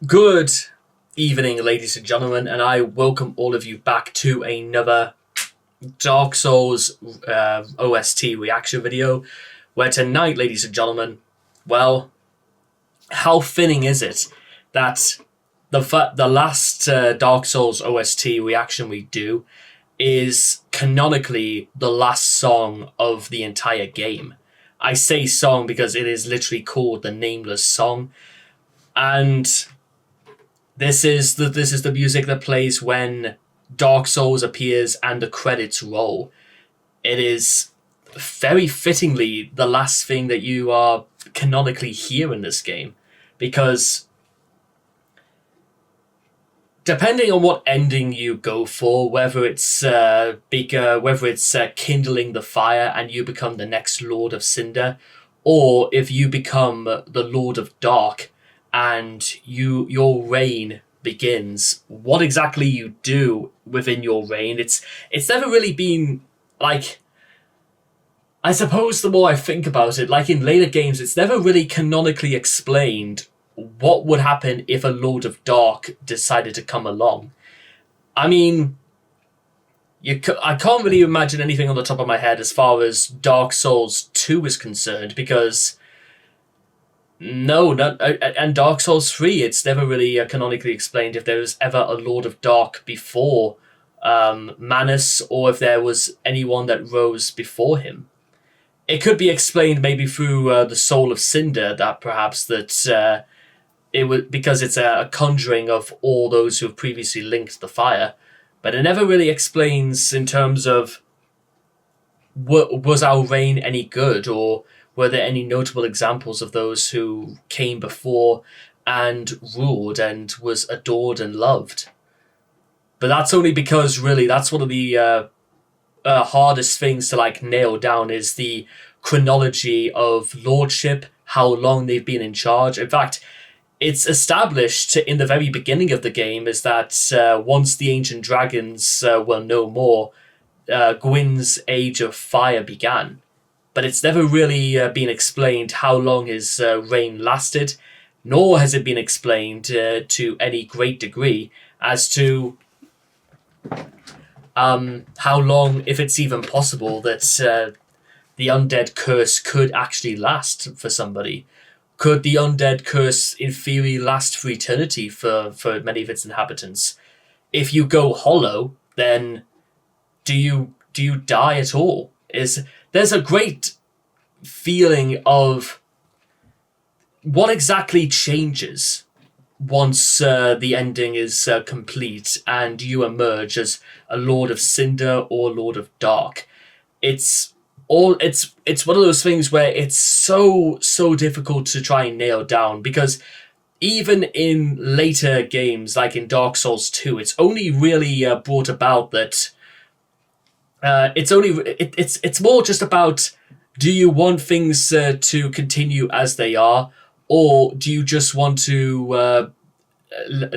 Good evening, ladies and gentlemen, and I welcome all of you back to another Dark Souls OST reaction video. Where tonight, ladies and gentlemen, well, how fitting is it that the last Dark Souls OST reaction we do is canonically the last song of the entire game. I say song because it is literally called the Nameless song, and this is the music that plays when Dark Souls appears and the credits roll. It is very fittingly the last thing that you are canonically hear in this game, because depending on what ending you go for, whether it's kindling the fire and you become the next Lord of Cinder, or if you become the Lord of Dark and your reign begins, what exactly you do within your reign, it's never really been like. I suppose the more I think about it, like in later games, it's never really canonically explained what would happen if a Lord of Dark decided to come along. I mean, I can't really imagine anything on the top of my head as far as Dark Souls 2 is concerned, because no, not, and Dark Souls 3, it's never really canonically explained if there was ever a Lord of Dark before Manus, or if there was anyone that rose before him. It could be explained maybe through the Soul of Cinder, that perhaps that it would, because it's a conjuring of all those who have previously linked the fire, but it never really explains in terms of was our reign any good, or were there any notable examples of those who came before and ruled and was adored and loved. But that's only because really that's one of the hardest things to like nail down, is the chronology of lordship, how long they've been in charge. In fact, it's established in the very beginning of the game is that once the ancient dragons were no more, Gwyn's age of fire began. But it's never really been explained how long his reign lasted, nor has it been explained to any great degree as to how long, if it's even possible, that the undead curse could actually last for somebody. Could the undead curse, in theory, last for eternity for many of its inhabitants? If you go hollow, then do you die at all? There's a great feeling of what exactly changes once the ending is complete and you emerge as a Lord of Cinder or Lord of Dark. It's one of those things where it's so difficult to try and nail down, because even in later games like in Dark Souls 2, it's only really brought about that it's more just about, do you want things to continue as they are, or do you just want to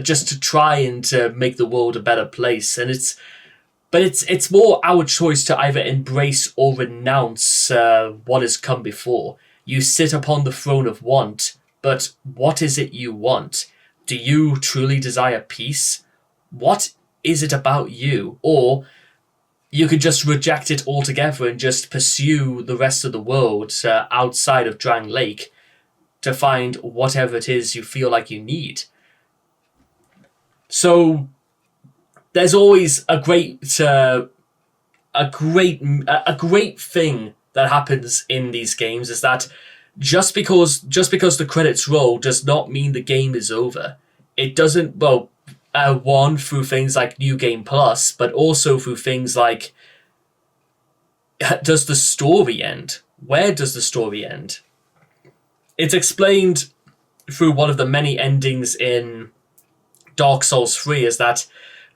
just to try and make the world a better place? And it's more our choice to either embrace or renounce what has come before. You sit upon the throne of want, but what is it you want? Do you truly desire peace? What is it about you? Or you could just reject it altogether and just pursue the rest of the world outside of Drang Lake to find whatever it is you feel like you need. So there's always a great thing that happens in these games, is that just because the credits roll does not mean the game is over. It doesn't. Well, one, through things like New Game Plus, but also through things like, does the story end? Where does the story end? It's explained through one of the many endings in Dark Souls 3, is that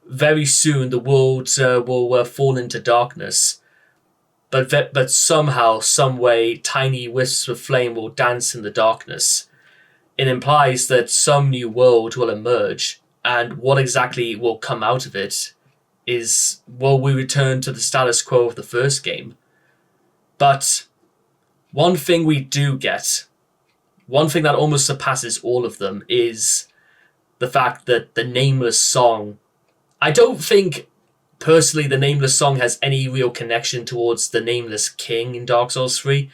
very soon the world will fall into darkness, but somehow, some way, tiny wisps of flame will dance in the darkness. It implies that some new world will emerge, and what exactly will come out of it is, will we return to the status quo of the first game? But one thing we do get, one thing that almost surpasses all of them, is the fact that the Nameless song, I don't think personally the Nameless song has any real connection towards the Nameless King in Dark Souls 3.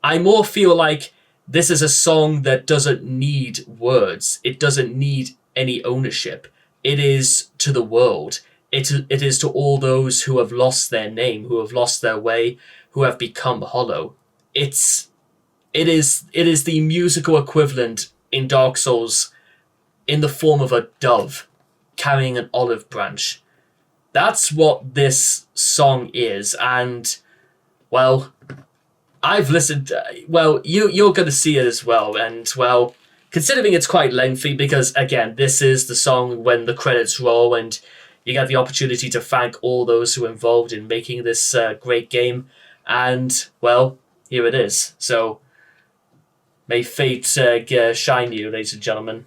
I more feel like this is a song that doesn't need words. It doesn't need any ownership. It is to the world. It is to all those who have lost their name, who have lost their way, who have become hollow. It is the musical equivalent in Dark Souls in the form of a dove carrying an olive branch. That's what this song is, and well, I've listened. Well, you're going to see it as well, and well, considering it's quite lengthy, because again, this is the song when the credits roll, and you get the opportunity to thank all those who were involved in making this great game, and well, here it is. So, may fate shine you, ladies and gentlemen.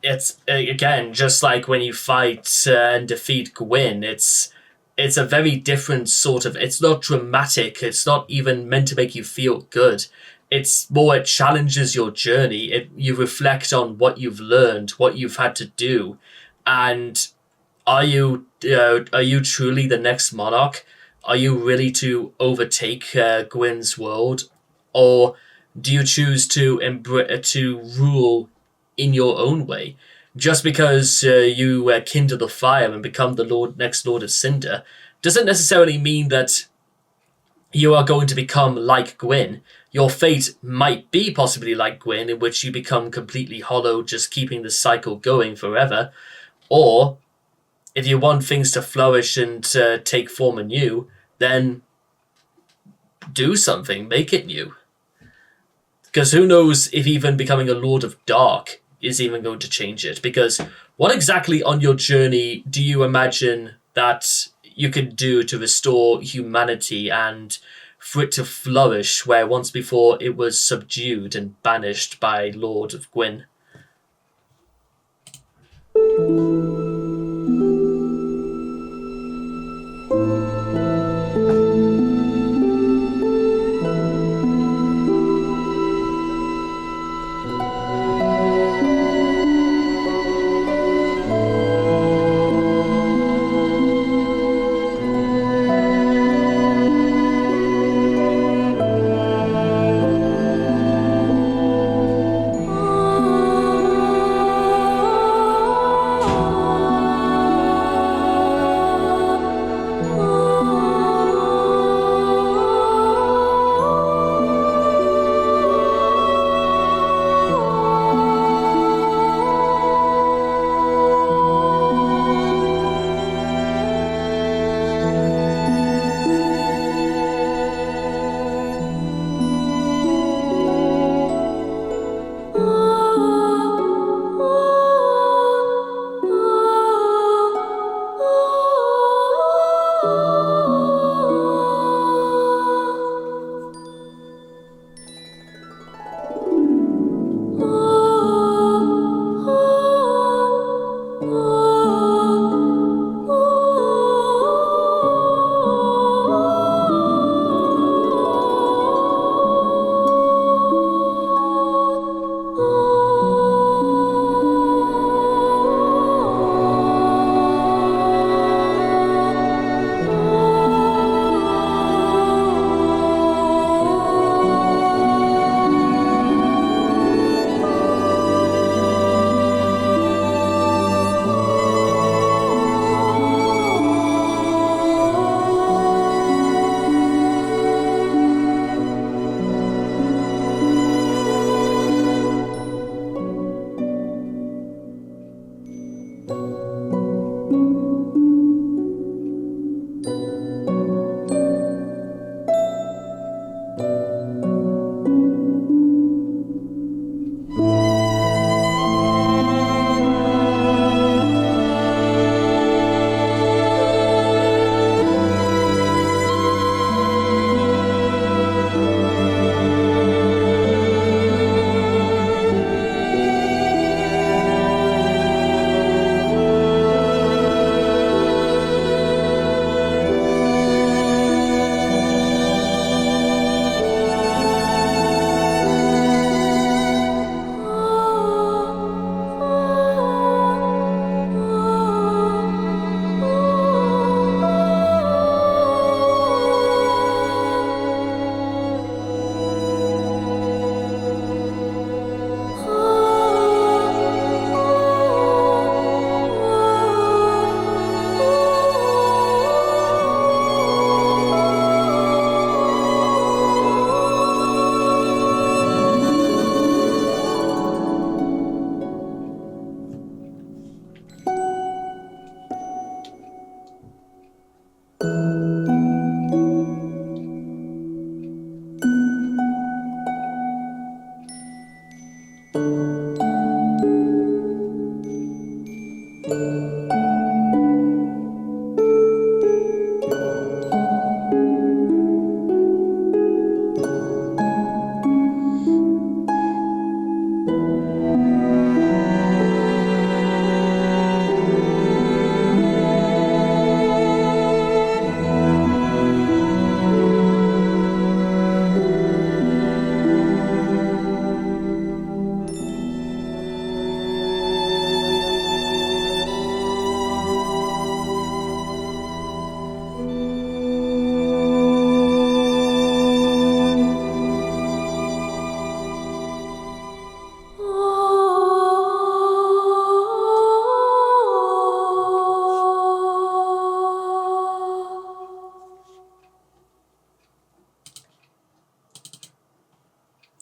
It's again just like when you fight and defeat Gwyn. It's a very different sort of. It's not dramatic. It's not even meant to make you feel good. It's more. It challenges your journey. You reflect on what you've learned, what you've had to do, and are you truly the next monarch? Are you really to overtake Gwyn's world, or do you choose to to rule in your own way? Just because you kindle the fire and become the next Lord of Cinder, doesn't necessarily mean that you are going to become like Gwyn. Your fate might be possibly like Gwyn, in which you become completely hollow, just keeping the cycle going forever. Or, if you want things to flourish and take form anew, then do something, make it new. Because who knows if even becoming a Lord of Dark is even going to change it. Because what exactly on your journey do you imagine that you could do to restore humanity and for it to flourish where once before it was subdued and banished by Lord of Gwyn?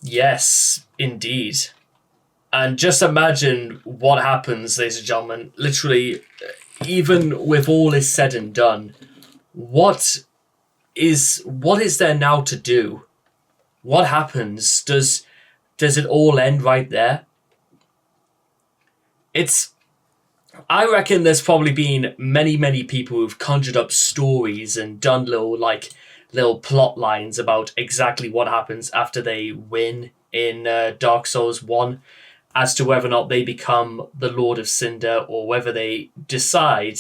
Yes, indeed. And just imagine what happens, ladies and gentlemen. Literally, even with all is said and done, what is there now to do? What happens? Does it all end right there? It's I reckon there's probably been many people who've conjured up stories and done little plot lines about exactly what happens after they win in Dark Souls 1, as to whether or not they become the Lord of Cinder or whether they decide,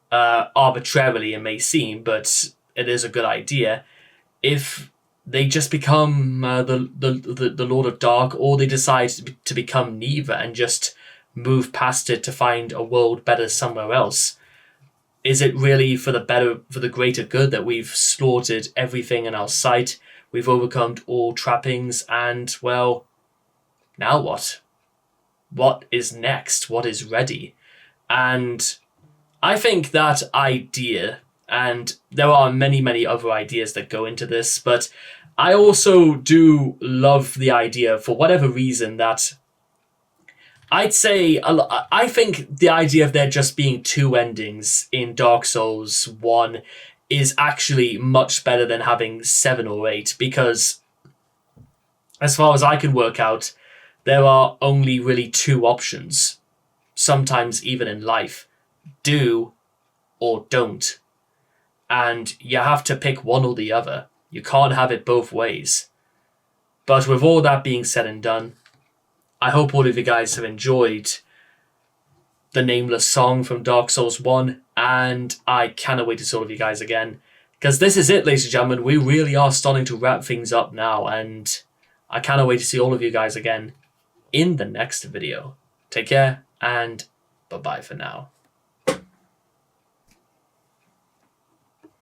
arbitrarily it may seem, but it is a good idea, if they just become the Lord of Dark, or they decide to become neither and just move past it to find a world better somewhere else. Is it really for the greater good that we've slaughtered everything in our sight? We've overcome all trappings, and well, now what? What is next? What is ready? And I think that idea, and there are many other ideas that go into this, but I also do love the idea, for whatever reason, that I think the idea of there just being two endings in Dark Souls 1 is actually much better than having 7 or 8, because as far as I can work out, there are only really two options, sometimes even in life: do or don't. And you have to pick one or the other. You can't have it both ways. But with all that being said and done, I hope all of you guys have enjoyed the Nameless song from Dark Souls 1, and I cannot wait to see all of you guys again. Because this is it, ladies and gentlemen. We really are starting to wrap things up now, and I cannot wait to see all of you guys again in the next video. Take care, and bye-bye for now.